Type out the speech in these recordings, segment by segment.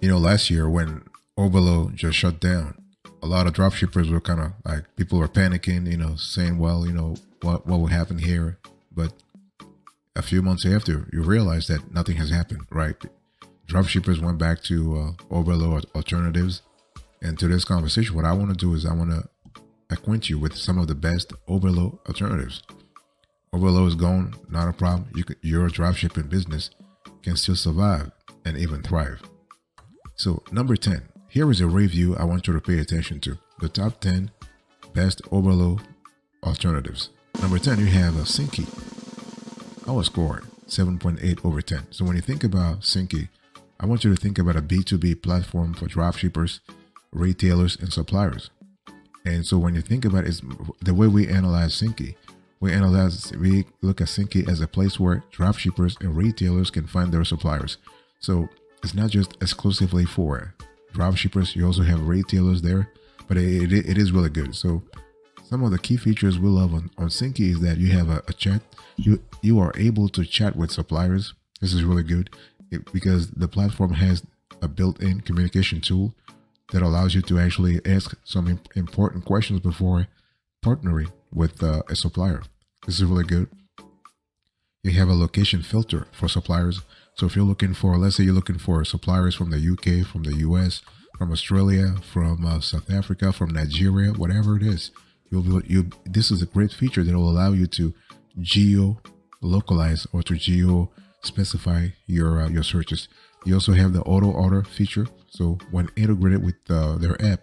Last year when OBERLO just shut down, a lot of dropshippers were kind of like, people were panicking, saying, well, what will happen here? But a few months after, you realize that nothing has happened, right? Dropshippers went back to OBERLO Alternatives. And to this conversation, what I want to do is I want to acquaint you with some of the best OBERLO alternatives. OBERLO is gone, not a problem. Your dropshipping business can still survive and even thrive. So number 10, here is a review I want you to pay attention to. The top 10 best OBERLO alternatives. Number 10, you have Sinki. Our score 7.8 over 10. So when you think about Sinki, I want you to think about a B2B platform for dropshippers, retailers, and suppliers. And so when you think about it, the way we analyze Sinki, we look at Sinki as a place where dropshippers and retailers can find their suppliers. So it's not just exclusively for dropshippers, you also have retailers there, but it is really good. So some of the key features we love on Sinki is that you have a chat. You are able to chat with suppliers. This is really good because the platform has a built-in communication tool that allows you to actually ask some important questions before partnering with a supplier. This is really good. You have a location filter for suppliers. So if you're looking for, let's say you're looking for suppliers from the UK, from the US, from Australia, from South Africa, from Nigeria, whatever it is, this is a great feature that will allow you to geo-localize or to geo-specify your searches. You also have the auto order feature. So when integrated with their app,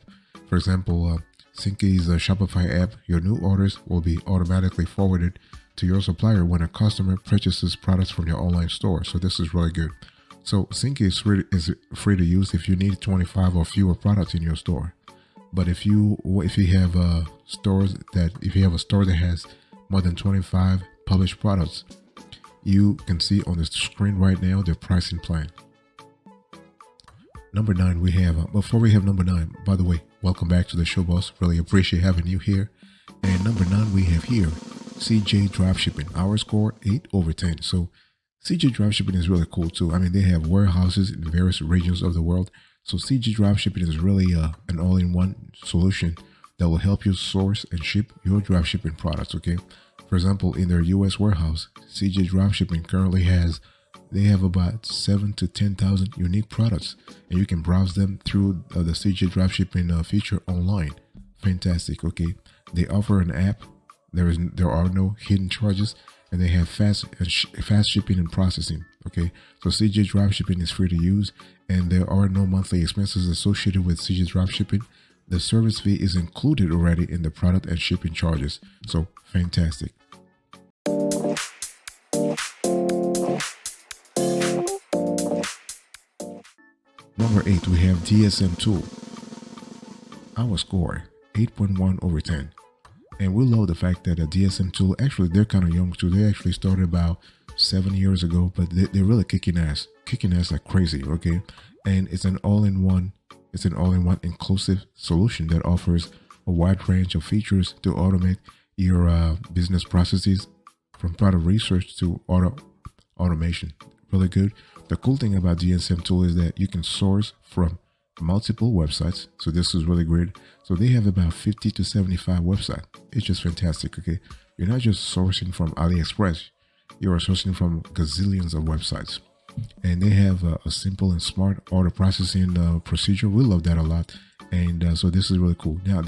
for example, Sinki's Shopify app, your new orders will be automatically forwarded to your supplier when a customer purchases products from your online store. So this is really good. So Sinki is free to use if you need 25 or fewer products in your store. But if you have a store that has more than 25 published products, you can see on the screen right now their pricing plan. Number 9, we have, before we have number 9, by the way, welcome back to the show, boss. Really appreciate having you here. And number 9, we have here, CJ Dropshipping. Our score, 8 over 10. So CJ Dropshipping is really cool too. I mean, they have warehouses in various regions of the world. So CJ Dropshipping is really an all-in-one solution that will help you source and ship your dropshipping products, okay? For example, in their US warehouse, CJ Dropshipping currently they have about 7,000 to 10,000 unique products, and you can browse them through the CJ Dropshipping feature online. Fantastic, okay? They offer an app. There are no hidden charges, and they have fast shipping and processing, okay? So CJ Dropshipping is free to use, and there are no monthly expenses associated with CJ Dropshipping. The service fee is included already in the product and shipping charges. So fantastic. Number 8, we have DSM Tool. Our score, 8.1 over 10. And we love the fact that the DSM Tool, actually, they're kind of young too. They actually started about 7 years ago, but they're really kicking ass like crazy, okay? And it's an all-in-one inclusive solution that offers a wide range of features to automate your business processes, from product research to automation. Really good. The cool thing about DSM Tool is that you can source from multiple websites. So this is really great. So they have about 50 to 75 websites. It's just fantastic, okay? You're not just sourcing from AliExpress. You are sourcing from gazillions of websites. And they have a simple and smart order processing procedure. We love that a lot. And so this is really cool. Now,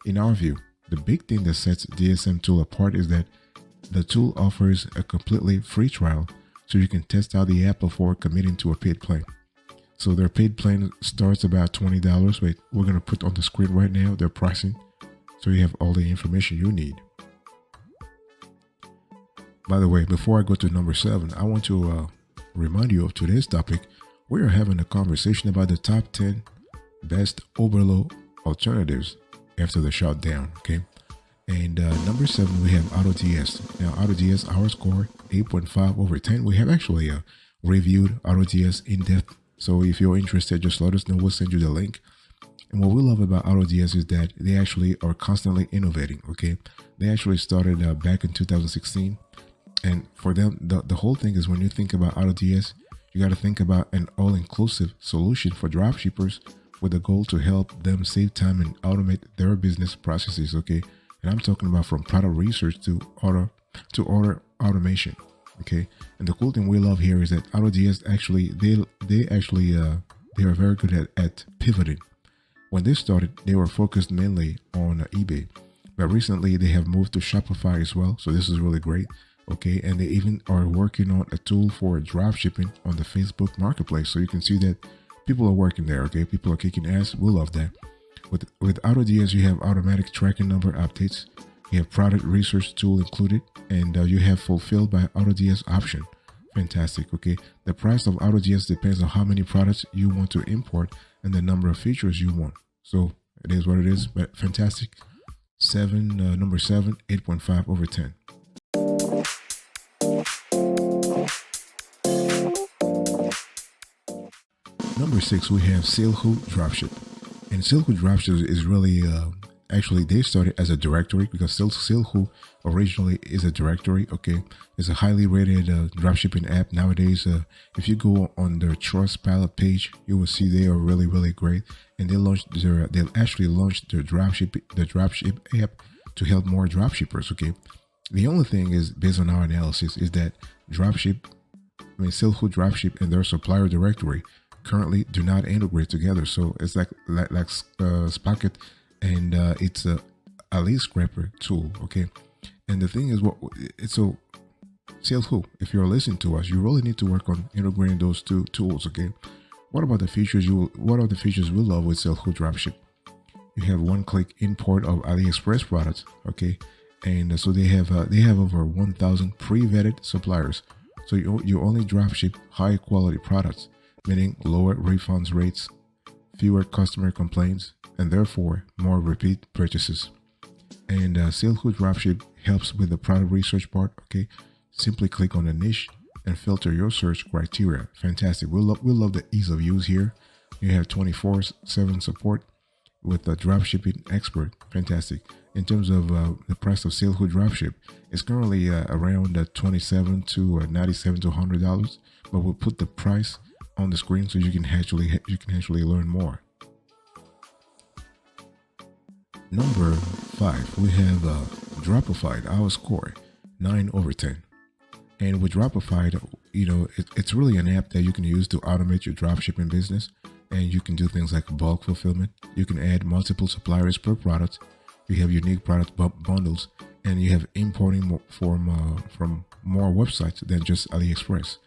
in our view, the big thing that sets DSM Tool apart is that the tool offers a completely free trial, so you can test out the app before committing to a paid plan. So their paid plan starts about $20. Wait, we're going to put on the screen right now their pricing, so you have all the information you need. By the way, before I go to number 7, I want to remind you of today's topic. We are having a conversation about the top 10 best OBERLO alternatives after the shutdown, okay? And number 7, we have AutoDS. Now, AutoDS, our score, 8.5 over 10. We have actually reviewed AutoDS in depth. So if you're interested, just let us know. We'll send you the link. And what we love about AutoDS is that they actually are constantly innovating, okay? They actually started back in 2016. And for them, the whole thing is, when you think about AutoDS, You got to think about an all-inclusive solution for dropshippers with a goal to help them save time and automate their business processes. Okay, and I'm talking about from product research to order automation. Okay, and the cool thing we love here is that AutoDS actually they are very good at pivoting. When they started, they were focused mainly on eBay, but recently they have moved to Shopify as well. So this is really great. Okay, and they even are working on a tool for dropshipping on the Facebook Marketplace. So you can see that people are working there. Okay, people are kicking ass. We love that. With AutoDS, you have automatic tracking number updates. You have product research tool included, and you have fulfilled by AutoDS option. Fantastic. Okay, the price of AutoDS depends on how many products you want to import and the number of features you want. So it is what it is, but fantastic. Number 7, 8.5 over 10. Number 6, we have Selhou Dropship. And Selhou Dropship is really, actually, they started as a directory because Selhou originally is a directory. Okay, it's a highly rated dropshipping app nowadays. If you go on their Trustpilot page, you will see they are really, really great. And they actually launched their dropship app to help more dropshippers. Okay, the only thing is, based on our analysis, is that Selhou Dropship and their supplier directory currently do not integrate together. So it's like Sprocket, and it's a lead scraper tool. Okay, and the thing is, so Selhou, if you're listening to us, you really need to work on integrating those two tools. Okay, what are the features we love with Selhou Dropship? You have one-click import of AliExpress products. Okay, and so they have over 1,000 pre-vetted suppliers. So you only dropship high-quality products, meaning lower refunds rates, fewer customer complaints, and therefore more repeat purchases. And Selhou Dropship helps with the product research part. Okay, simply click on the niche and filter your search criteria. Fantastic. We love the ease of use here. You have 24/7 support with a dropshipping expert. Fantastic. In terms of the price of Selhou Dropship, it's currently around $27 to $97 to $100, but we'll put the price on the screen so you can actually learn more. Number 5, we have Dropified. Our score 9 over 10. And with Dropified, it's really an app that you can use to automate your dropshipping business, and you can do things like bulk fulfillment. You can add multiple suppliers per product. You have unique product bundles, and you have importing from more websites than just AliExpress.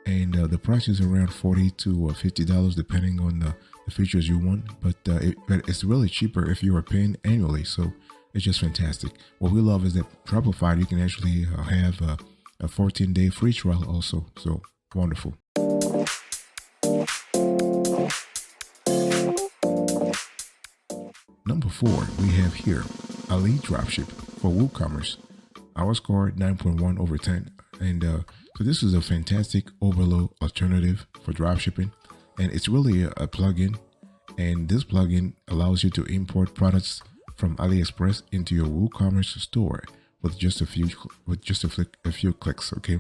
And the price is around $40 to $50 depending on the features you want, but it's really cheaper if you are paying annually. So it's just fantastic. What we love is that Dropified, you can actually have a 14-day free trial also. So wonderful. Number 4, we have here Ali Dropship for WooCommerce. Our score 9.1 over 10. And so this is a fantastic OBERLO alternative for dropshipping, and it's really a plugin. And this plugin allows you to import products from AliExpress into your WooCommerce store with just a few clicks. Okay,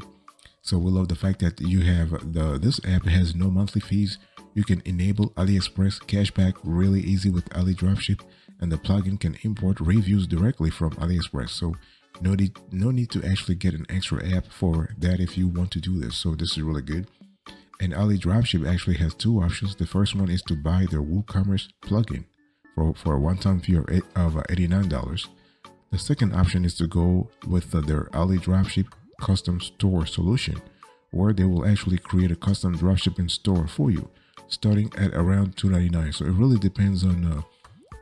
so we love the fact that you have this app has no monthly fees. You can enable AliExpress cashback really easy with Ali Dropship, and the plugin can import reviews directly from AliExpress. So no need to actually get an extra app for that if you want to do this. So this is really good. And Ali Dropship actually has 2 options. The first one is to buy their WooCommerce plugin for a one-time fee of $89. The second option is to go with their Ali Dropship custom store solution, where they will actually create a custom dropshipping store for you, starting at around $2.99. So it really depends on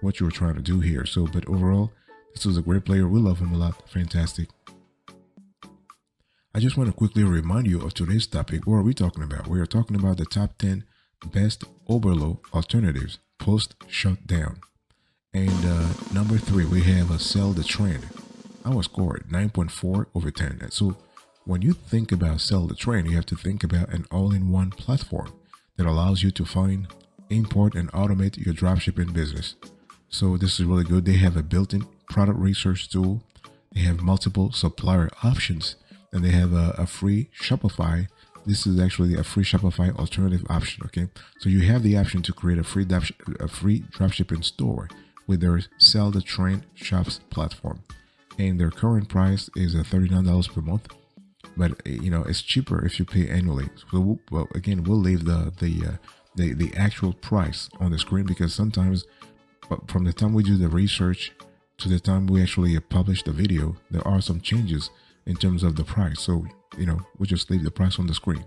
what you're trying to do here. So, but overall, this was a great player. We love him a lot. Fantastic. I just want to quickly remind you of today's topic. What are we talking about? We are talking about the top 10 best OBERLO alternatives post shutdown. And number 3, we have a SellTheTrain. Our score 9.4 over 10. So when you think about SellTheTrain, you have to think about an all-in-one platform that allows you to find, import, and automate your dropshipping business. So this is really good. They have a built-in product research tool. They have multiple supplier options, and they have a free Shopify this is actually a free Shopify alternative option. Okay, so you have the option to create a free dropshipping store with their SellTheTrain shops platform, and their current price is $39 per month. But it's cheaper if you pay annually. So we'll leave the actual price on the screen, because sometimes from the time we do the research to the time we actually publish the video, there are some changes in terms of the price. So we'll just leave the price on the screen.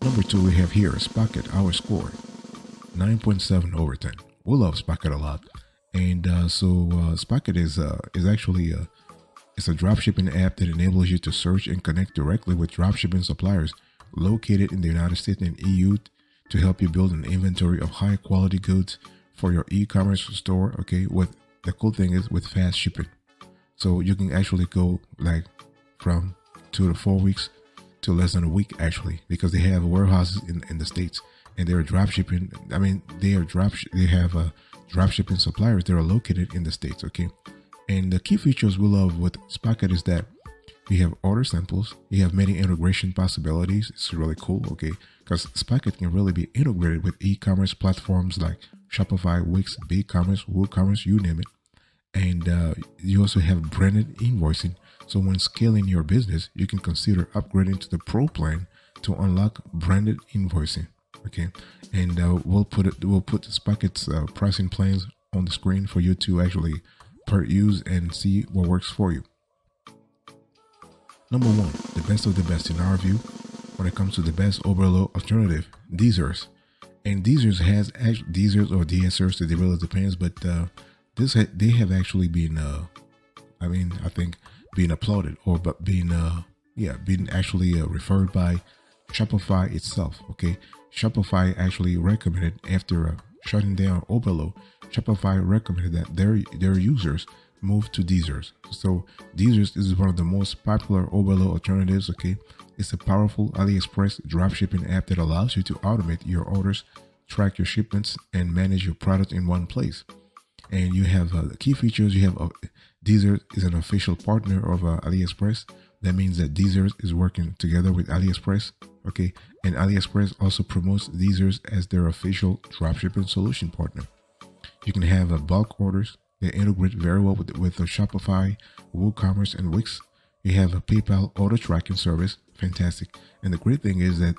Number 2, we have here Sprocket. Our score 9.7 over 10. We love Sprocket a lot, and Sprocket is actually it's a dropshipping app that enables you to search and connect directly with dropshipping suppliers located in the United States and EU to help you build an inventory of high quality goods for your e-commerce store. Okay, with the cool thing is with fast shipping, so you can actually go like from 2 to 4 weeks to less than a week actually, because they have warehouses in the States, and they're dropshipping. I mean, they have dropshipping suppliers that are located in the States. Okay, and the key features we love with Sprocket is that you have order samples, you have many integration possibilities. It's really cool, okay, because Sprocket can really be integrated with e-commerce platforms like Shopify, Wix, BigCommerce, WooCommerce, you name it. And you also have branded invoicing. So when scaling your business, you can consider upgrading to the Pro plan to unlock branded invoicing. Okay, and we'll put Sprocket's pricing plans on the screen for you to actually use and see what works for you. Number 1, the best of the best in our view when it comes to the best OBERLO alternative, Deezers. And Deezers has Deezers or DSers, it really depends, but they have actually been I think being applauded, or being actually referred by Shopify itself. Okay, Shopify actually recommended, after shutting down OBERLO, Shopify recommended that their users move to Deezers. So Deezers is one of the most popular OBERLO alternatives. Okay, it's a powerful AliExpress dropshipping app that allows you to automate your orders, track your shipments, and manage your product in one place. And you have the key features. You have Deezers is an official partner of AliExpress. That means that Deezers is working together with AliExpress. Okay, and AliExpress also promotes Deezers as their official dropshipping solution partner. You can have bulk orders. They integrate very well with the Shopify, WooCommerce, and Wix. You have a PayPal auto tracking service, fantastic. And the great thing is that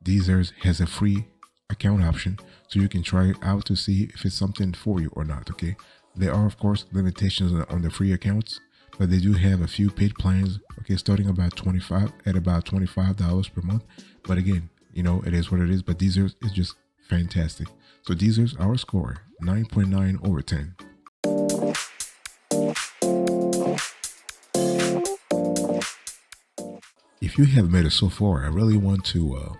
Deezers has a free account option, so you can try it out to see if it's something for you or not. Okay, there are of course limitations on the free accounts, but they do have a few paid plans. Okay, starting about $25 per month. But again, it is what it is. But Deezers is just fantastic. So Deezers, our score 9.9 over 10. If you have made it so far, I really want to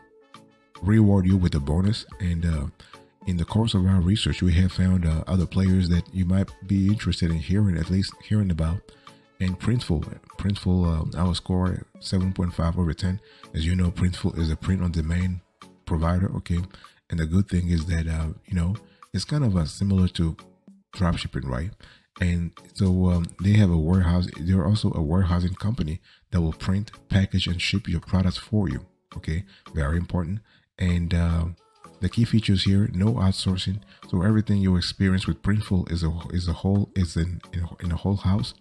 reward you with a bonus. And in the course of our research, we have found other players that you might be interested in hearing about. And Printful, our score 7.5 over 10. As you know, Printful is a print-on-demand provider. Okay, and the good thing is that it's kind of similar to dropshipping, right? And so they have a warehouse. They're also a warehousing company that will print, package, and ship your products for you. Okay, very important. And the key features here: no outsourcing. So everything you experience with Printful is in a whole house.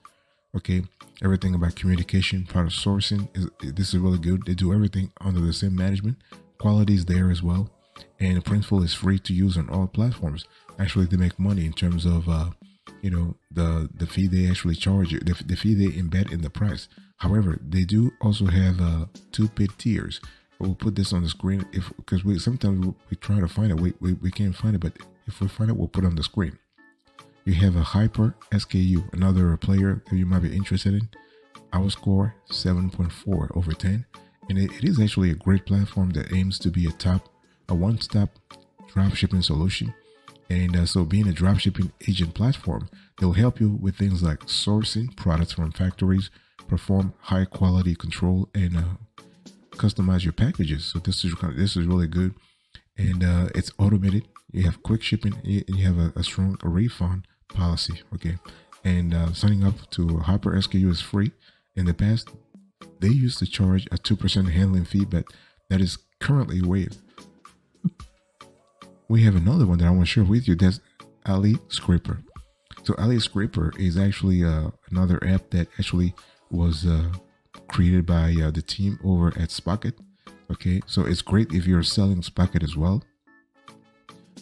Okay, everything about communication, product sourcing this is really good. They do everything under the same management. Quality is there as well, and Printful is free to use on all platforms. Actually, they make money in terms of the fee they actually charge you, the fee they embed in the price. However, they do also have 2 paid tiers. We'll put this on the screen because sometimes we try to find it, we can't find it, but if we find it, we'll put it on the screen. You have a HyperSKU, another player that you might be interested in. Our score 7.4 over 10, and it is actually a great platform that aims to be a one-stop dropshipping solution. And so being a dropshipping agent platform, they'll help you with things like sourcing products from factories, perform high quality control, and customize your packages. So this is really good, and it's automated. You have quick shipping, and you have a strong refund policy. Okay, And signing up to HyperSKU is free. In the past, they used to charge a 2% handling fee, but that is currently waived. We have another one that I want to share with you. That's AliScraper. So AliScraper is actually another app that actually was created by the team over at Sprocket. Okay, so it's great if you're selling Sprocket as well.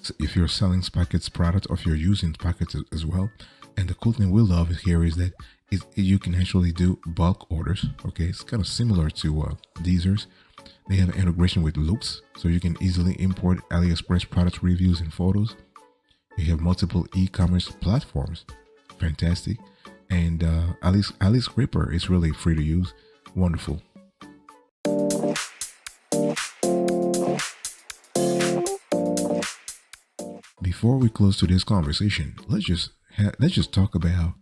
So if you're selling Sprocket's product, or if you're using Sprocket as well. And the cool thing we love here is that you can actually do bulk orders. Okay, it's kind of similar to Deezer's. They have integration with Loops, so you can easily import AliExpress product reviews and photos. You have multiple e-commerce platforms. Fantastic. And AliScraper is really free to use. Wonderful. Before we close to this conversation, let's just talk about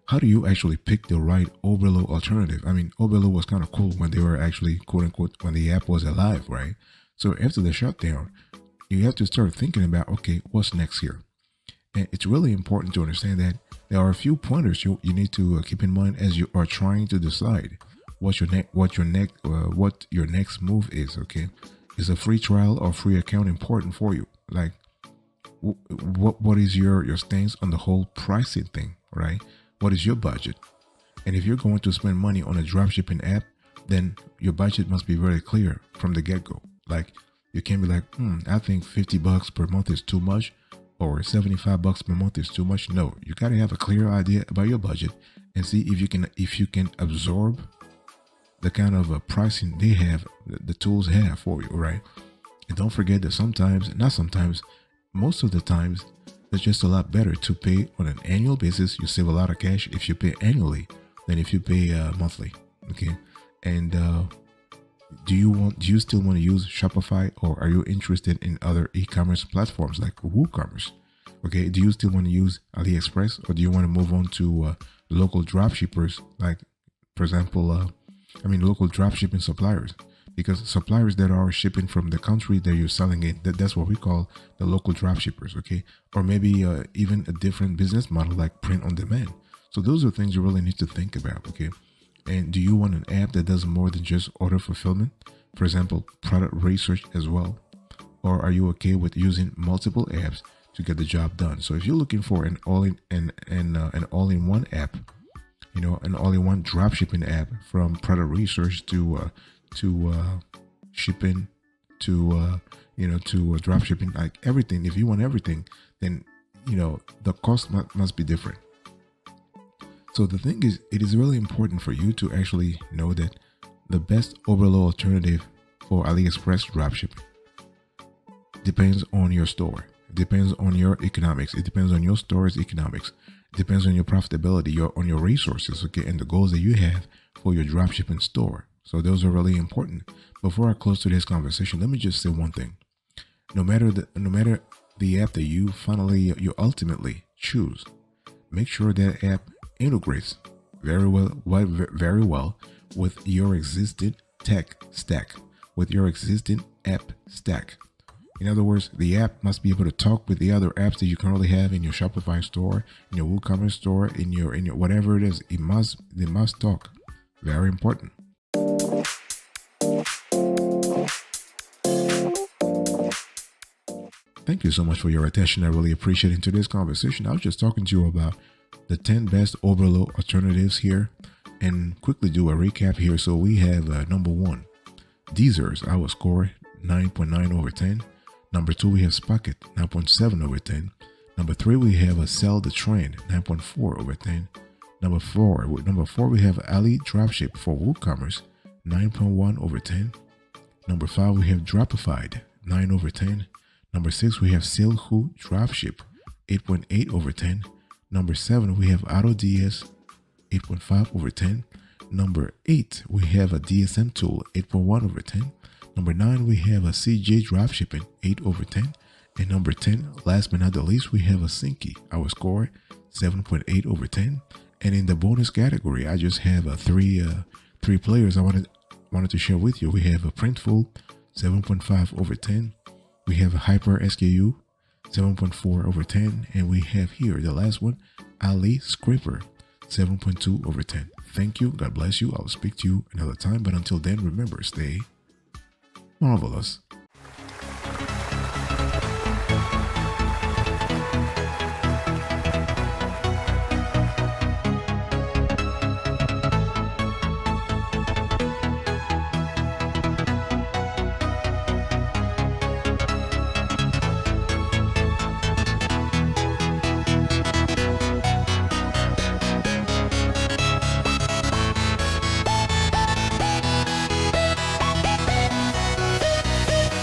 how do you actually pick the right OBERLO alternative. I mean, OBERLO was kind of cool when they were actually, quote unquote, when the app was alive, right? So after the shutdown, you have to start thinking about, okay, what's next here? And it's really important to understand that there are a few pointers you need to keep in mind as you are trying to decide what your next move is. Okay, is a free trial or free account important for you? Like, what is your stance on the whole pricing thing, right? What is your budget? And if you're going to spend money on a dropshipping app, then your budget must be very clear from the get-go. Like, you can't be like, I think $50 per month is too much, or $75 per month is too much. No, you gotta have a clear idea about your budget and see if you can absorb the kind of pricing they have, the tools have for you, right? And don't forget that most of the times, it's just a lot better to pay on an annual basis. You save a lot of cash if you pay annually than if you pay monthly. Okay, and do you still want to use Shopify, or are you interested in other e-commerce platforms like WooCommerce? Okay, do you still want to use AliExpress, or do you want to move on to local dropshippers, like, for example, local dropshipping suppliers? Because suppliers that are shipping from the country that you're selling in, that's what we call the local dropshippers, okay? Or maybe even a different business model like print on demand. So those are things you really need to think about, okay? And do you want an app that does more than just order fulfillment? For example, product research as well? Or are you okay with using multiple apps to get the job done? So if you're looking for an all-in-one app, an all-in-one dropshipping app, from product research to shipping to drop shipping, like everything. If you want everything, then the cost must be different. So the thing is, it is really important for you to actually know that the best OBERLO alternative for AliExpress dropshipping depends on your store. It depends on your economics. It depends on your store's economics. It depends on your profitability, on your resources, okay, and the goals that you have for your dropshipping store. So those are really important. Before I close today's conversation, let me just say one thing. No matter the app that you ultimately choose, make sure that app integrates very well with your existing tech stack, with your existing app stack. In other words, the app must be able to talk with the other apps that you currently have in your Shopify store, in your WooCommerce store, in your whatever it is. They must talk. Very important. Thank you so much for your attention. I really appreciate it. In today's conversation, I was just talking to you about the 10 best OBERLO alternatives here, and quickly do a recap here. So we have number 1, Deezer's. Our score 9.9 over 10. Number 2, we have Sprocket, 9.7 over 10. Number 3, we have SellTheTrain, 9.4 over 10. Number 4, we have Ali Dropship for WooCommerce, 9.1 over 10. Number 5, we have Dropified, 9 over 10. Number 6, we have Selhou Dropship, 8.8 over 10. Number 7, we have AutoDS, 8.5 over 10. Number 8, we have a DSM Tool, 8.1 over 10. Number 9, we have a CJ Dropshipping, 8 over 10. And number 10, last but not the least, we have a Sinki. Our score, 7.8 over 10. And in the bonus category, I just have three players I wanted to share with you. We have a Printful, 7.5 over 10. We have a HyperSKU, 7.4 over 10. And we have here the last one, AliScraper, 7.2 over 10. Thank you. God bless you. I'll speak to you another time. But until then, remember, stay marvelous.